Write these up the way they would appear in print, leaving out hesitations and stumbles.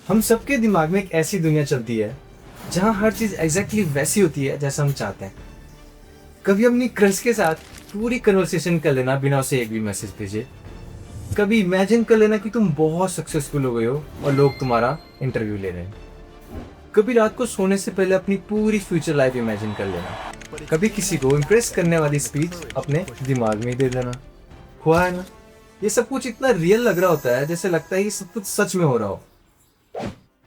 हम सबके दिमाग में एक ऐसी दुनिया चलती है जहाँ हर चीज़ एग्जैक्टली वैसी होती है जैसा हम चाहते हैं। कभी अपनी क्रश के साथ पूरी कन्वर्सेशन कर लेना बिना उसे एक भी मैसेज भेजे। कभी इमेजिन कर लेना कि तुम बहुत सक्सेसफुल हो गए हो और लोग तुम्हारा इंटरव्यू ले रहे हैं। कभी रात को सोने से पहले अपनी पूरी फ्यूचर लाइफ इमेजिन कर लेना। कभी किसी को इम्प्रेस करने वाली स्पीच अपने दिमाग में ही दे देना। हुआ है ना? ये सब कुछ इतना रियल लग रहा होता है जैसे लगता है ये सब कुछ सच में हो रहा हो।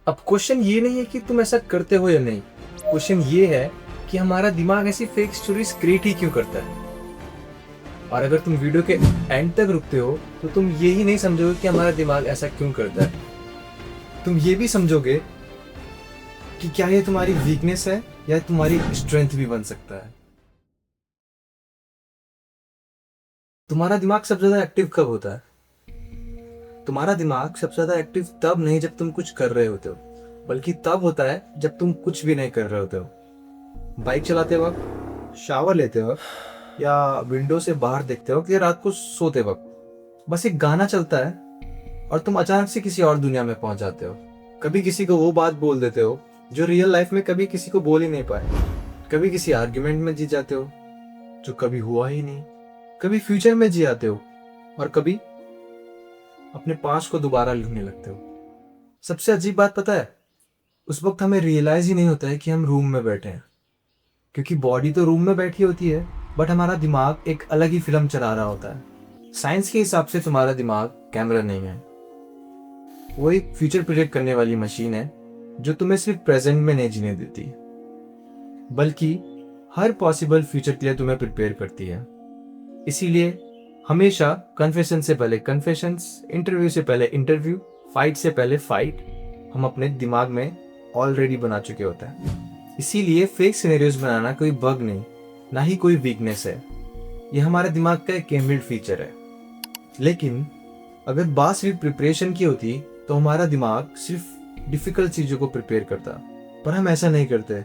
अब क्वेश्चन ये नहीं है कि तुम ऐसा करते हो या नहीं, क्वेश्चन ये है कि हमारा दिमाग ऐसी फेक स्टोरीज क्रिएट ही क्यों करता है। और अगर तुम वीडियो के एंड तक रुकते हो तो तुम ये ही नहीं समझोगे कि हमारा दिमाग ऐसा क्यों करता है, तुम ये भी समझोगे कि क्या ये तुम्हारी वीकनेस है या तुम्हारी स्ट्रेंथ भी बन सकता है। तुम्हारा दिमाग सबसे ज्यादा एक्टिव कब होता है? तुम्हारा दिमाग सबसे ज्यादा एक्टिव तब नहीं जब तुम कुछ कर रहे होते हो, बल्कि तब होता है जब तुम कुछ भी नहीं कर रहे होते हो। बाइक चलाते वक्त, शावर लेते वक्त, या विंडो से बाहर देखते वक्त, या रात को सोते वक्त बस एक गाना चलता है और तुम अचानक से किसी और दुनिया में पहुंच जाते हो। कभी किसी को वो बात बोल देते हो जो रियल लाइफ में कभी किसी को बोल ही नहीं पाए। कभी किसी आर्ग्यूमेंट में जीत जाते हो जो कभी हुआ ही नहीं। कभी फ्यूचर में जी आते हो और कभी अपने पास्ट को दोबारा लिखने लगते हो। सबसे अजीब बात पता है, उस वक्त हमें रियलाइज ही नहीं होता है कि हम रूम में बैठे हैं, क्योंकि बॉडी तो रूम में बैठी होती है बट हमारा दिमाग एक अलग ही फिल्म चला रहा होता है। साइंस के हिसाब से तुम्हारा दिमाग कैमरा नहीं है, वो एक फ्यूचर प्रोजेक्ट करने वाली मशीन है जो तुम्हें सिर्फ प्रेजेंट में नहीं जीने देती, बल्कि हर पॉसिबल फ्यूचर के लिए तुम्हें प्रिपेयर करती है। इसीलिए हमेशा कन्फेशन से पहले कन्फेशंस, इंटरव्यू से पहले इंटरव्यू, फाइट से पहले फाइट हम अपने दिमाग में ऑलरेडी बना चुके होते हैं। इसीलिए फेक सिनेरियोज बनाना कोई बग नहीं, ना ही कोई वीकनेस है, ये हमारे दिमाग का एक इनबिल्ट फीचर है। लेकिन अगर बात सिर्फ प्रिपरेशन की होती तो हमारा दिमाग सिर्फ डिफिकल्ट चीजों को प्रिपेयर करता, पर हम ऐसा नहीं करते।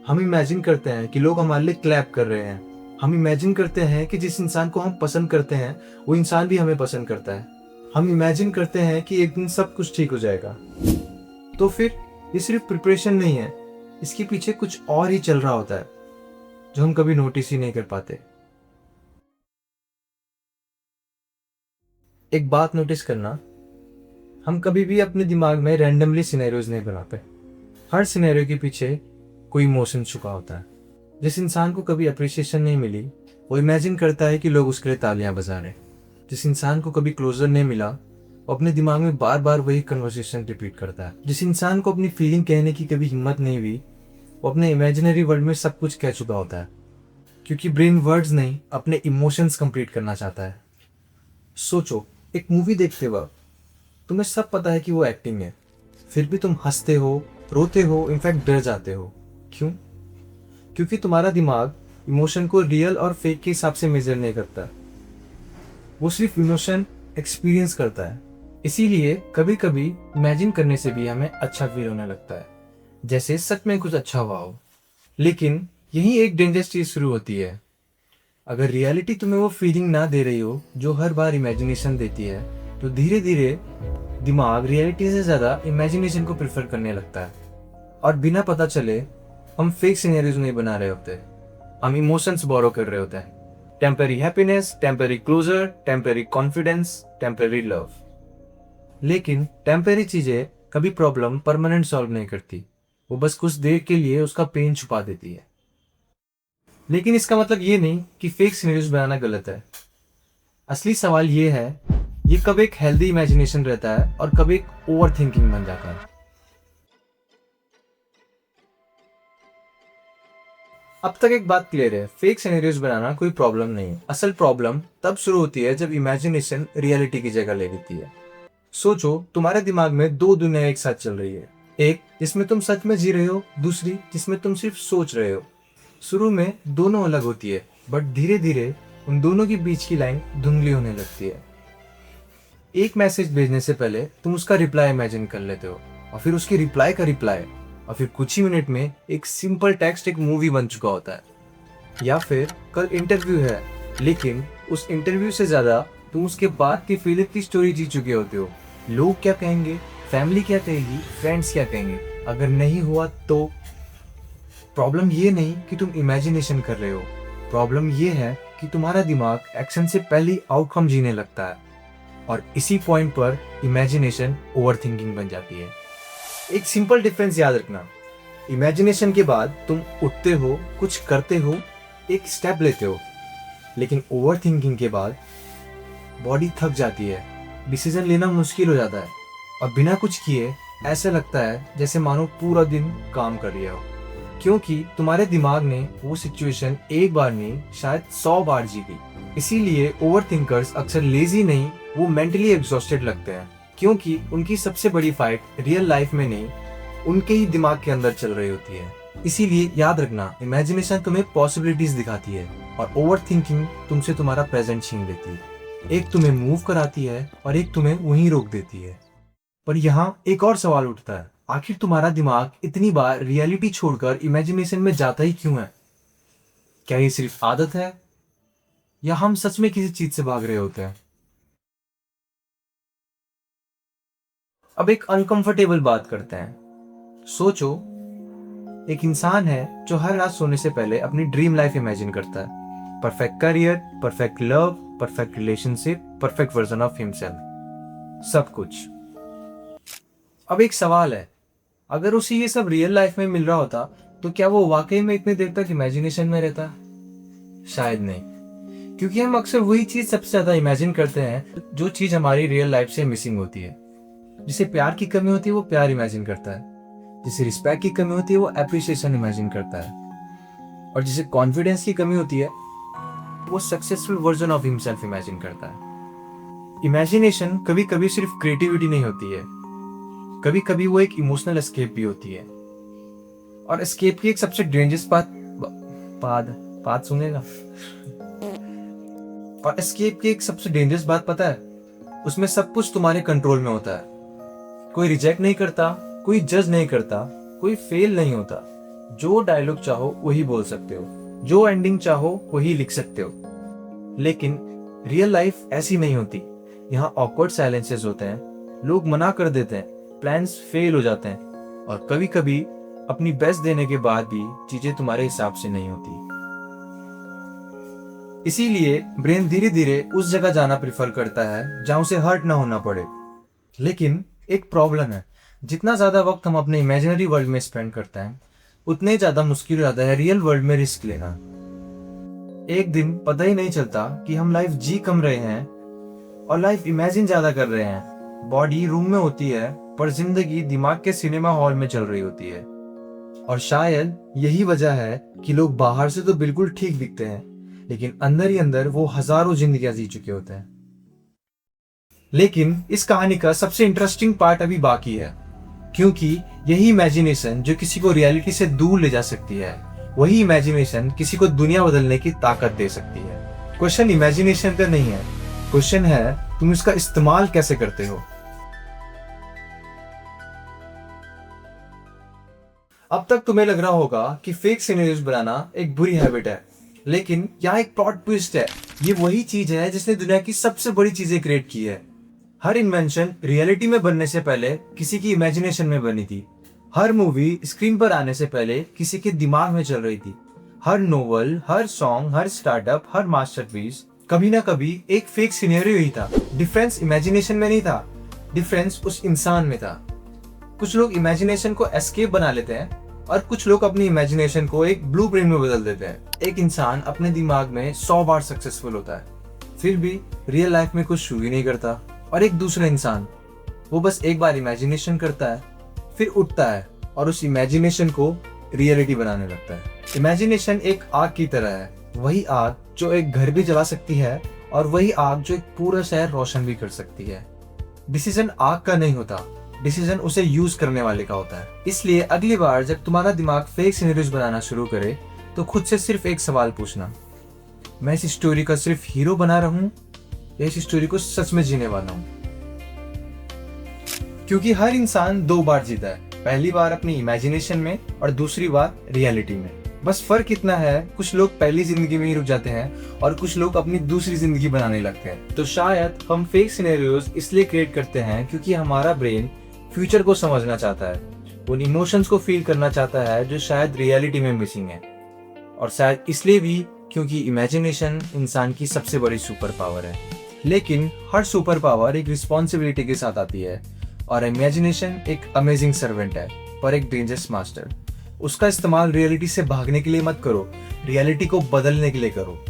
हम इमेजिन करते हैं कि लोग हमारे लिए क्लैप कर रहे हैं। हम इमेजिन करते हैं कि जिस इंसान को हम पसंद करते हैं वो इंसान भी हमें पसंद करता है। हम इमेजिन करते हैं कि एक दिन सब कुछ ठीक हो जाएगा। तो फिर ये सिर्फ प्रिपरेशन नहीं है, इसके पीछे कुछ और ही चल रहा होता है जो हम कभी नोटिस ही नहीं कर पाते। एक बात नोटिस करना, हम कभी भी अपने दिमाग में रैंडमली सिनेरियोज नहीं बनाते। हर सिनेरियो के पीछे कोई इमोशन छुपा होता है। जिस इंसान को कभी अप्रिसिएशन नहीं मिली वो इमेजिन करता है कि लोग उसके लिए तालियां बजा रहे। जिस इंसान को कभी क्लोजर नहीं मिला वो अपने दिमाग में बार बार वही कन्वर्सेशन रिपीट करता है। जिस इंसान को अपनी फीलिंग कहने की कभी हिम्मत नहीं हुई वो अपने इमेजिनरी वर्ल्ड में सब कुछ कह चुका होता है, क्योंकि ब्रेन वर्ड्स नहीं, अपने इमोशंस कंप्लीट करना चाहता है। सोचो, एक मूवी देखते वक्त तुम्हें सब पता है कि वो एक्टिंग है, फिर भी तुम हंसते हो, रोते हो, इनफैक्ट डर जाते हो। क्यों? क्योंकि तुम्हारा दिमाग इमोशन को रियल और फेक के हिसाब से मेजर नहीं करता, वो सिर्फ इमोशन एक्सपीरियंस करता है। इसीलिए कभी कभी इमेजिन करने से भी हमें अच्छा फील होने लगता है, जैसे सच में कुछ अच्छा हुआ हो। लेकिन यही एक डेंजरस चीज शुरू होती है। अगर रियलिटी तुम्हें वो फीलिंग ना दे रही हो जो हर बार इमेजिनेशन देती है, तो धीरे धीरे दिमाग रियलिटी से ज्यादा इमेजिनेशन को प्रेफर करने लगता है, और बिना पता चले हम फेक सिनेरियोज नहीं बना रहे होते, हम इमोशंस बोरो कर रहे होते हैं। Temporary happiness, temporary closure, temporary confidence, temporary love. लेकिन टेम्पररी चीजें कभी प्रॉब्लम परमानेंट सॉल्व नहीं करती, वो बस कुछ देर के लिए उसका पेन छुपा देती है। लेकिन इसका मतलब ये नहीं कि फेक सिनेरियोज बनाना गलत है। असली सवाल ये है, ये कब एक हेल्दी इमेजिनेशन रहता है और कब एक ओवर थिंकिंग बन जाता है। अब तक एक बात क्लियर है, फेक सिनेरियोज बनाना कोई प्रॉब्लम नहीं है। असल प्रॉब्लम तब शुरू होती है जब इमेजिनेशन रियलिटी की जगह ले लेती है। सोचो, तुम्हारे दिमाग में दो दुनिया एक साथ चल रही है, एक जिसमें तुम सच में जी रहे हो, दूसरी जिसमें तुम सिर्फ सोच रहे हो। शुरू में दोनों अलग होती है, बट धीरे धीरे उन दोनों के बीच की लाइन धुंधली होने लगती है। एक मैसेज भेजने से पहले तुम उसका रिप्लाई इमेजिन कर लेते हो, और फिर उसकी रिप्लाई का रिप्लाई, और फिर कुछ ही मिनट में एक सिंपल टेक्स्ट एक मूवी बन चुका होता है। या फिर कल इंटरव्यू है, लेकिन उस इंटरव्यू से ज्यादा तुम उसके बाद की फीलिंग की स्टोरी जी चुके होते हो। लोग क्या कहेंगे, फैमिली क्या कहेगी, फ्रेंड्स क्या कहेंगे, अगर नहीं हुआ तो। प्रॉब्लम ये नहीं कि तुम इमेजिनेशन कर रहे हो, प्रॉब्लम ये है कि तुम्हारा दिमाग एक्शन से पहले ही आउटकम जीने लगता है, और इसी पॉइंट पर इमेजिनेशन ओवरथिंकिंग बन जाती है। एक सिंपल डिफरेंस याद रखना, इमेजिनेशन के बाद तुम उठते हो, कुछ करते हो, एक स्टेप लेते हो, लेकिन ओवरथिंकिंग के बाद बॉडी थक जाती है, डिसीजन लेना मुश्किल हो जाता है, और बिना कुछ किए ऐसा लगता है जैसे मानो पूरा दिन काम कर लिया हो, क्योंकि तुम्हारे दिमाग ने वो सिचुएशन एक बार नहीं शायद 100 बार जी ली। इसीलिए ओवरथिंकर्स अक्सर लेजी नहीं, वो मेंटली एग्जॉस्टेड लगते हैं, क्योंकि उनकी सबसे बड़ी फाइट रियल लाइफ में नहीं, उनके ही दिमाग के अंदर चल रही होती है। इसीलिए याद रखना, इमेजिनेशन तुम्हें पॉसिबिलिटीज दिखाती है, और ओवरथिंकिंग तुमसे तुम्हारा प्रेजेंट छीन लेती है। एक तुम्हें मूव कराती है और एक तुम्हें वहीं रोक देती है। पर यहाँ एक और सवाल उठता है, आखिर तुम्हारा दिमाग इतनी बार रियलिटी छोड़कर इमेजिनेशन में जाता ही क्यों है? क्या ये सिर्फ आदत है, या हम सच में किसी चीज से भाग रहे होते हैं? अब एक अनकंफर्टेबल बात करते हैं। सोचो, एक इंसान है जो हर रात सोने से पहले अपनी ड्रीम लाइफ इमेजिन करता है, perfect career, perfect love, perfect relationship, perfect version of himself, सब कुछ। अब एक सवाल है, अगर उसे ये सब रियल लाइफ में मिल रहा होता तो क्या वो वाकई में इतने देर तक इमेजिनेशन में रहता? शायद नहीं, क्योंकि हम अक्सर वही चीज सबसे ज्यादा इमेजिन करते हैं जो चीज हमारी रियल लाइफ से मिसिंग होती है। जिसे प्यार की कमी होती है वो प्यार इमेजिन करता है, जिसे रिस्पेक्ट की कमी होती है वो एप्रिसिएशन इमेजिन करता है, और जिसे कॉन्फिडेंस की कमी होती है वो successful version of himself imagine करता है। इमेजिनेशन कभी कभी सिर्फ क्रिएटिविटी नहीं होती है, कभी कभी वो एक इमोशनल एस्केप भी होती है। और एस्केप की एक सबसे डेंजरस बात सुनेगा और एस्केप की एक सबसे डेंजरस बात पता है, उसमें सब कुछ तुम्हारे कंट्रोल में होता है। कोई रिजेक्ट नहीं करता, कोई जज नहीं करता, कोई फेल नहीं होता। जो डायलॉग चाहो वही बोल सकते हो, जो एंडिंग चाहो वही लिख सकते हो। लेकिन रियल लाइफ ऐसी नहीं होती। यहाँ ऑकवर्ड साइलेंसेस होते हैं, लोग मना कर देते हैं, प्लान्स फेल हो जाते हैं, और कभी कभी अपनी बेस्ट देने के बाद भी चीजें तुम्हारे हिसाब से नहीं होती। इसीलिए ब्रेन धीरे धीरे उस जगह जाना प्रेफर करता है जहां उसे हर्ट ना होना पड़े। लेकिन एक प्रॉब्लम है, जितना ज्यादा वक्त हम अपने इमेजिनरी वर्ल्ड में स्पेंड करते हैं उतने ज्यादा मुश्किल हो जाता है रियल वर्ल्ड में रिस्क लेना। एक दिन पता ही नहीं चलता कि हम लाइफ जी कम रहे हैं और लाइफ इमेजिन ज्यादा कर रहे हैं। बॉडी रूम में होती है पर जिंदगी दिमाग के सिनेमा हॉल में चल रही होती है। और शायद यही वजह है कि लोग बाहर से तो बिल्कुल ठीक दिखते हैं, लेकिन अंदर ही अंदर वो हजारों जिंदगियां जी चुके होते हैं। लेकिन इस कहानी का सबसे इंटरेस्टिंग पार्ट अभी बाकी है, क्योंकि यही इमेजिनेशन जो किसी को रियलिटी से दूर ले जा सकती है, वही इमेजिनेशन किसी को दुनिया बदलने की ताकत दे सकती है। क्वेश्चन इमेजिनेशन का नहीं है, क्वेश्चन है तुम इसका इस्तेमाल कैसे करते हो। अब तक तुम्हें लग रहा होगा कि फेक सिनेरियोस बनाना एक बुरी हैबिट है, लेकिन यहाँ एक प्लॉट ट्विस्ट है। ये वही चीज है जिसने दुनिया की सबसे बड़ी चीजें क्रिएट की है। हर इन्वेंशन रियलिटी में बनने से पहले किसी की इमेजिनेशन में बनी थी। हर मूवी स्क्रीन पर आने से पहले किसी के दिमाग में चल रही थी। हर नोवेल, हर सॉन्ग, हर स्टार्टअप, हर मास्टरपीस कभी ना कभी एक फेक सिनेरियो ही था। डिफरेंस इमेजिनेशन में नहीं था, डिफरेंस उस इंसान में था। कुछ लोग इमेजिनेशन को एस्केप बना लेते हैं और कुछ लोग अपनी इमेजिनेशन को एक ब्लूप्रिंट में बदल देते हैं। एक इंसान अपने दिमाग में 100 बार सक्सेसफुल होता है, फिर भी रियल लाइफ में कुछ शुरू ही नहीं करता। और एक दूसरा इंसान, वो बस एक बार इमेजिनेशन करता है, फिर उठता है और उस इमेजिनेशन को रियलिटी बनाने लगता है। इमेजिनेशन एक आग की तरह है, वही आग जो एक घर भी जला सकती है और वही आग जो एक पूरा शहर रोशन भी कर सकती है। डिसीजन आग का नहीं होता, डिसीजन उसे यूज करने वाले का होता है। इसलिए अगली बार जब तुम्हारा दिमाग फेक सिनेरियोस बनाना शुरू करे तो खुद से सिर्फ एक सवाल पूछना, मैं इस स्टोरी का सिर्फ हीरो बना रहा हूं या इस स्टोरी को सच में जीने वाला हूं। क्योंकि हर इंसान 2 बार जीता है, पहली बार अपनी इमेजिनेशन में और दूसरी बार रियलिटी में। बस फर्क इतना है, कुछ लोग पहली जिंदगी में ही रुक जाते हैं और कुछ लोग अपनी दूसरी जिंदगी बनाने लगते हैं। तो शायद हम फेक सिनेरियोस इसलिए क्रिएट करते हैं क्योंकि हमारा ब्रेन फ्यूचर को समझना चाहता है, उन इमोशंस को फील करना चाहता है जो शायद रियलिटी में मिसिंग है। और शायद इसलिए भी क्योंकि इमेजिनेशन इंसान की सबसे बड़ी सुपर पावर है। लेकिन हर सुपर पावर एक रिस्पॉन्सिबिलिटी के साथ आती है, और इमेजिनेशन एक अमेजिंग सर्वेंट है पर एक डेंजरस मास्टर। उसका इस्तेमाल रियलिटी से भागने के लिए मत करो, रियलिटी को बदलने के लिए करो।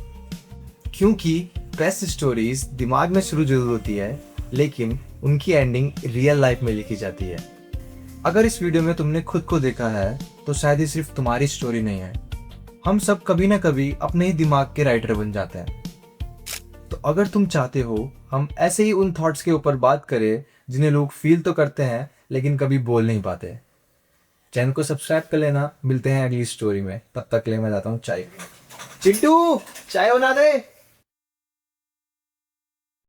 क्योंकि बेस्ट स्टोरीज दिमाग में शुरू जरूर होती है, लेकिन उनकी एंडिंग रियल लाइफ में लिखी जाती है। अगर इस वीडियो में तुमने खुद को देखा है तो शायद ये सिर्फ तुम्हारी स्टोरी नहीं है। हम सब कभी ना कभी अपने ही दिमाग के राइटर बन जाते हैं। तो अगर तुम चाहते हो हम ऐसे ही उन थॉट्स के ऊपर बात करें जिन्हें लोग फील तो करते हैं लेकिन कभी बोल नहीं पाते, चैनल को सब्सक्राइब कर लेना। मिलते हैं अगली स्टोरी में, तब तक के लिए मैं जाता हूँ चाय। चिंटू, चाय बना दे।